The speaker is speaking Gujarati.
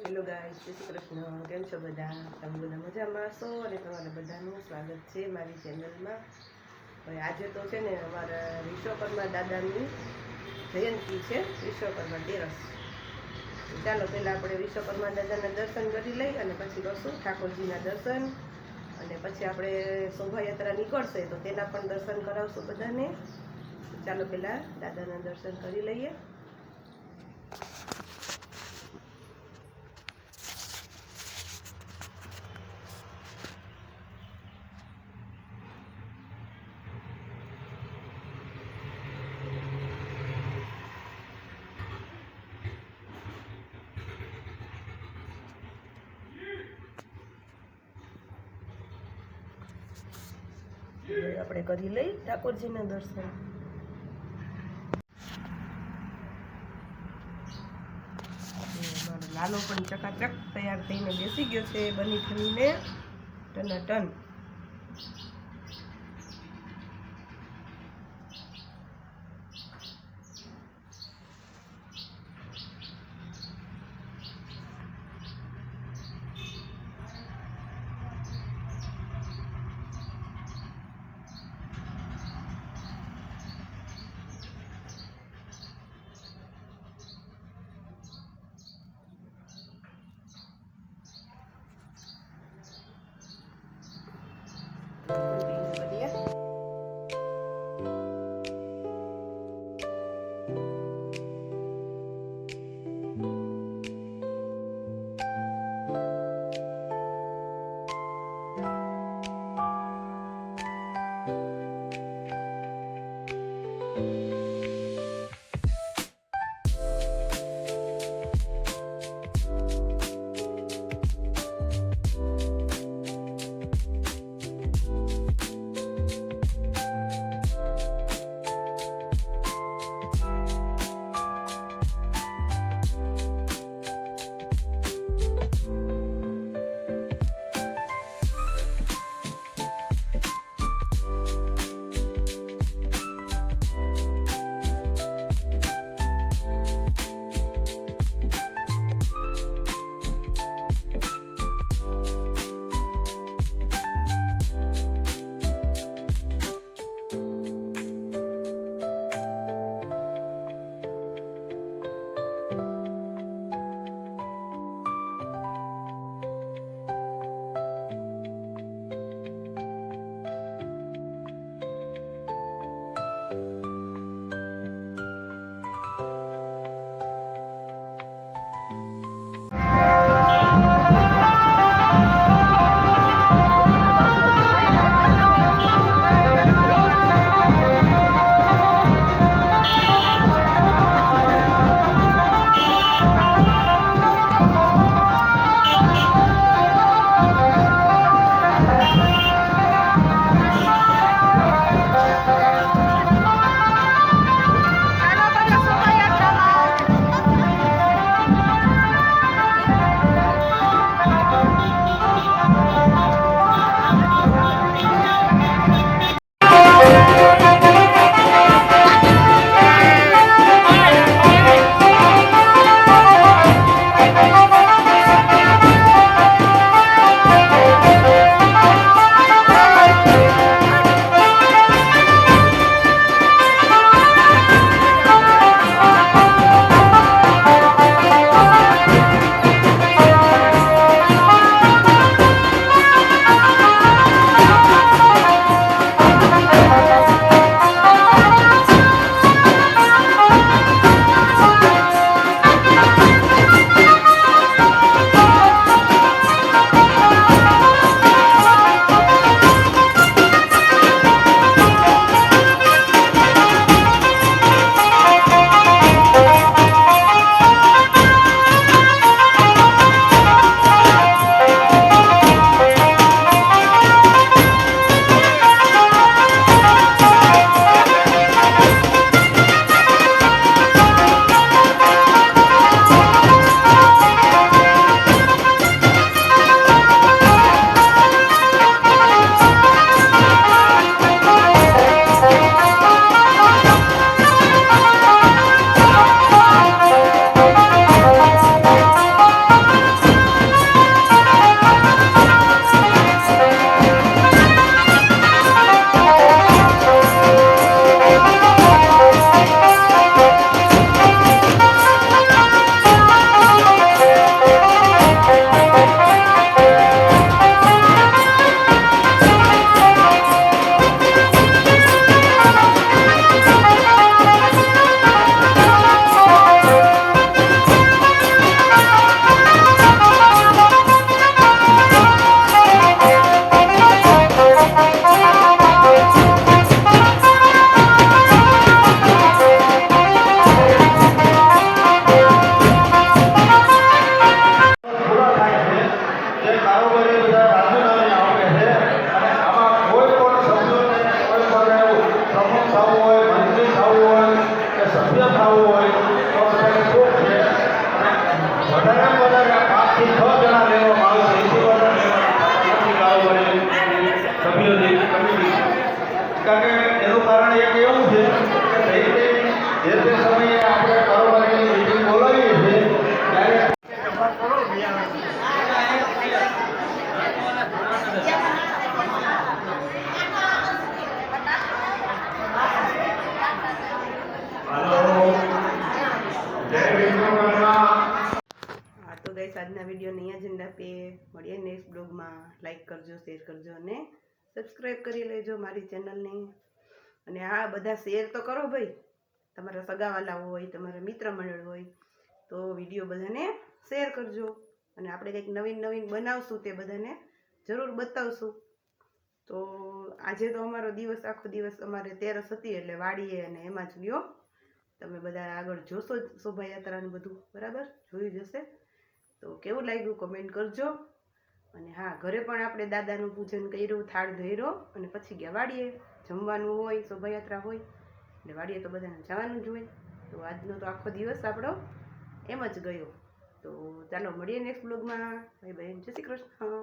હેલો ગાઈસ, જય શ્રી કૃષ્ણ. કેમ છો બધા? તમે બધા મજામાં છો? અને તમારા બધાનું સ્વાગત છે મારી ચેનલમાં. હવે આજે તો છે ને અમારા વિશ્વકર્મા દાદાની જયંતિ છે, વિશ્વકર્મા તેરસ. ચાલો પહેલાં આપણે વિશ્વકર્મા દાદાના દર્શન કરી લઈ અને પછી કરશું ઠાકોરજીના દર્શન. અને પછી આપણે શોભાયાત્રા નીકળશે તો તેના પણ દર્શન કરાવશું બધાને. ચાલો પહેલાં દાદાના દર્શન કરી લઈએ. આપણે કરી લઈ ઠાકોરજીના દર્શન. મારો લાલો પણ ચકાચક તૈયાર થઈને બેસી ગયો છે, બની ઠણીને ટનાટન. વધારે 5 થી 6 જણા લેવામાં આવશે. એથી વધારે લેવામાં કારોબારી સભ્યો જે કમિટી. કારણ કે એનું કારણ એક એવું છે કે જે તે સમયે આપણે કારોબારીની મીટિંગ બોલાવીએ છીએ ત્યારે હા તો ગાઈસ આજના વિડીયોને અહીંયા જ એન્ડ આપીએ. મળીએ નેક્સ્ટ બ્લોગમાં. લાઈક કરજો, શેર કરજો અને સબસ્ક્રાઈબ કરી લેજો મારી ચેનલને. અને હા, બધા શેર તો કરો ભાઈ. તમારા સગાવાલા હોય, તમારા મિત્ર મંડળ હોય તો વિડીયો બધાને શેર કરજો. અને આપણે કંઈક નવીન નવીન બનાવશું તે બધાને જરૂર બતાવશું. તો આજે તો અમારો દિવસ, આખો દિવસ અમારે તેરસ હતી એટલે વાડીએ અને એમાં જ ગયો. તમે બધા આગળ જોશો જ શોભાયાત્રાનું બધું, બરાબર જોયું જશે. તો કેવું લાગ્યું કમેન્ટ કરજો. અને હા, ઘરે પણ આપણે દાદાનું પૂજન કર્યું, થાળ ધર્યો અને પછી ગયા વાડીએ. જમવાનું હોય, શોભાયાત્રા હોય એટલે વાડીએ તો બધાને જવાનું જ હોય. તો આજનો તો આખો દિવસ આપણો એમ જ ગયો. તો ચાલો મળીએ નેક્સ્ટ બ્લોગમાં. બાય બાય, જય શ્રી કૃષ્ણ.